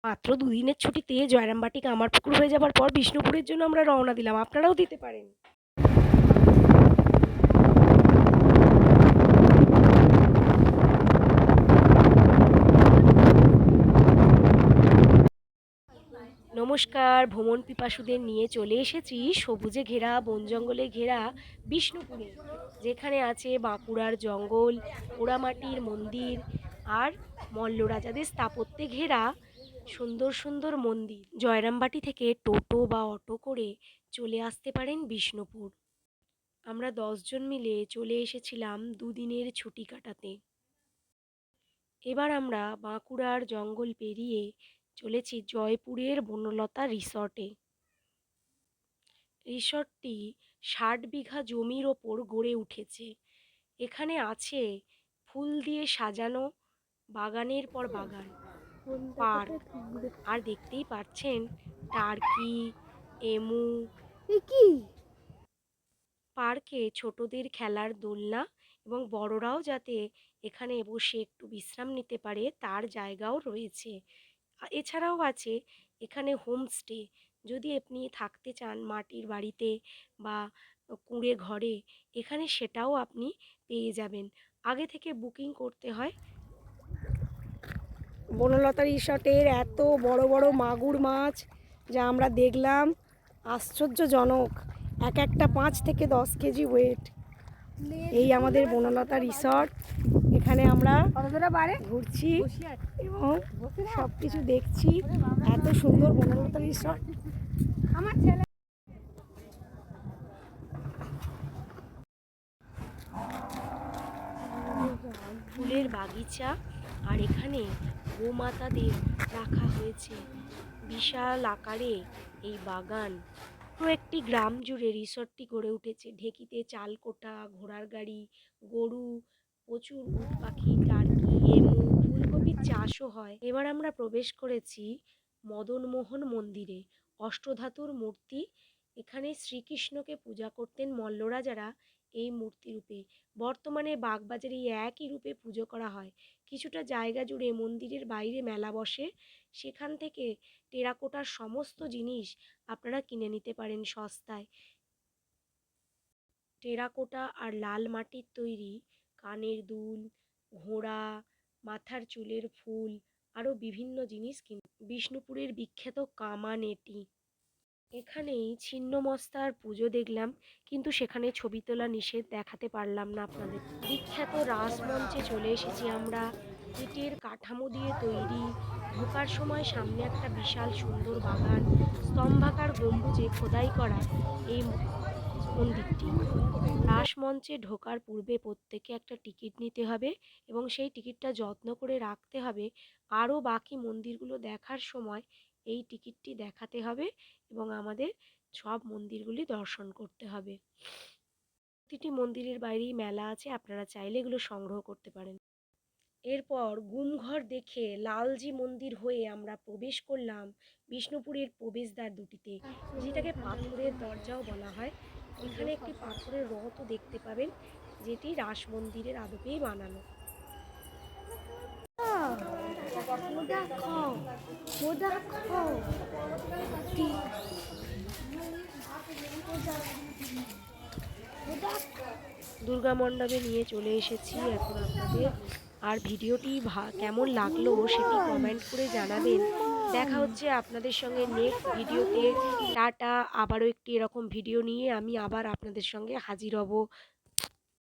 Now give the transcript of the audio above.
মাত্র দুদিনের ছুটিতে জয়রামবাটি কামারপুকুর হয়ে যাবার পর বিষ্ণুপুরের জন্য আমরা রওনা দিলাম। আপনারাও দিতে পারেন। নমস্কার, ভ্রমণ পিপাসুদের নিয়ে চলে এসেছি সবুজে ঘেরা, বন জঙ্গলে ঘেরা বিষ্ণুপুরে, যেখানে আছে বাঁকুড়ার জঙ্গল, পোড়ামাটির মন্দির আর মল্ল রাজাদের স্থাপত্যে ঘেরা সুন্দর সুন্দর মন্দির। জয়রামবাটি থেকে টোটো বা অটো করে চলে আসতে পারেন বিষ্ণুপুর। আমরা 10 জন মিলে চলে এসেছিলাম দুদিনের ছুটি কাটাতে। এবার আমরা বাঁকুড়ার জঙ্গল পেরিয়ে চলেছি জয়পুরের বনলতা রিসর্টে। রিসর্টটি 60 বিঘা জমির ওপর গড়ে উঠেছে। এখানে আছে ফুল দিয়ে সাজানো বাগানের পর বাগান, পার্ক, আর দেখতেই পাচ্ছেন টার্কি, এমু। পার্কে ছোটদের খেলার দোলনা এবং বড়রাও যাতে এখানে বসে একটু বিশ্রাম নিতে পারে তার জায়গাও রয়েছে। এছাড়াও আছে এখানে হোমস্টে। যদি আপনি থাকতে চান মাটির বাড়িতে বা কুঁড়ে ঘরে, এখানে সেটাও আপনি পেয়ে যাবেন। আগে থেকে বুকিং করতে হয়। বনলতা রিসর্টের এত বড় বড় মাগুর মাছ যা আমরা দেখলাম, আশ্চর্যজনক। এক একটা 5 থেকে 10 কেজি ওয়েট। এই আমাদের বনলতা রিসর্ট। এখানে আমরা ঘুরছি এবং সব কিছু দেখছি। এত সুন্দর বনলতা রিসর্ট। আমার ছেলে ফুলের বাগিচা, আর এখানে গোমাতাদের রাখা হয়েছে বিশাল আকারে। এই বাগান পুরো একটি গ্রাম জুড়ে রিসর্টটি গড়ে উঠেছে। ঢেকিতে চাল কোটা, ঘোড়ার গাড়ি, গরু, প্রচুর উট পাখি, টার্কি, এমু, ফুলকপির চাষও হয়। এবার আমরা প্রবেশ করেছি মদনমোহন মন্দিরে। অষ্টধাতুর মূর্তি। এখানে শ্রীকৃষ্ণকে পূজা করতেন মল্লরাজারা এই মূর্তি রূপে। বর্তমানে বাগবাজারে একই রূপে পুজো করা হয়। কিছুটা জায়গা জুড়ে মন্দিরের বাইরে মেলা বসে, সেখান থেকে টেরাকোটার সমস্ত জিনিস আপনারা কিনে নিতে পারেন সস্তায়। টেরাকোটা আর লাল মাটির তৈরি কানের দুল, ঘোড়া, মাথার চুলের ফুল, আরও বিভিন্ন জিনিস বিষ্ণুপুরের বিখ্যাত কামান এটি। এখানেই ছিন্নমস্তার পুজো দেখলাম, কিন্তু সেখানে ছবি তোলা নিষেধ, দেখাতে পারলাম না আপনাদের। বিখ্যাত রাসমঞ্চে চলে এসেছি আমরা। ইটের কাঠামো দিয়ে তৈরি। ঢোকার সময় সামনে একটা বিশাল সুন্দর বাগান, স্তম্ভাকার গম্বুজে খোদাই করা এই মন্দিরটি। রাসমঞ্চে ঢোকার পূর্বে প্রত্যেকে একটা টিকিট নিতে হবে এবং সেই টিকিটটা যত্ন করে রাখতে হবে। আরও বাকি মন্দিরগুলো দেখার সময় এই টিকিটটি দেখাতে হবে এবং আমাদের সব মন্দিরগুলি দর্শন করতে হবে। প্রতিটি মন্দিরের বাইরেই মেলা আছে, আপনারা চাইলে এগুলো সংগ্রহ করতে পারেন। এরপর গুমঘর দেখে লালজি মন্দির হয়ে আমরা প্রবেশ করলাম বিষ্ণুপুরের প্রবেশদ্বার দুটিতে, যেটাকে পাথরের দরজাও বলা হয়। এখানে একটি পাথরের রথও দেখতে পাবেন, যেটি রাস মন্দিরের আদপেই বানানো। দুর্গা মণ্ডপে নিয়ে চলে এসেছি এখন আপনাদের। আর ভিডিওটি কেমন লাগলো সেটি কমেন্ট করে জানাবেন। দেখা হচ্ছে আপনাদের সঙ্গে নেক্সট ভিডিওতে। টাটা। আবারও একটি এরকম ভিডিও নিয়ে আমি আবার আপনাদের সঙ্গে হাজির হব।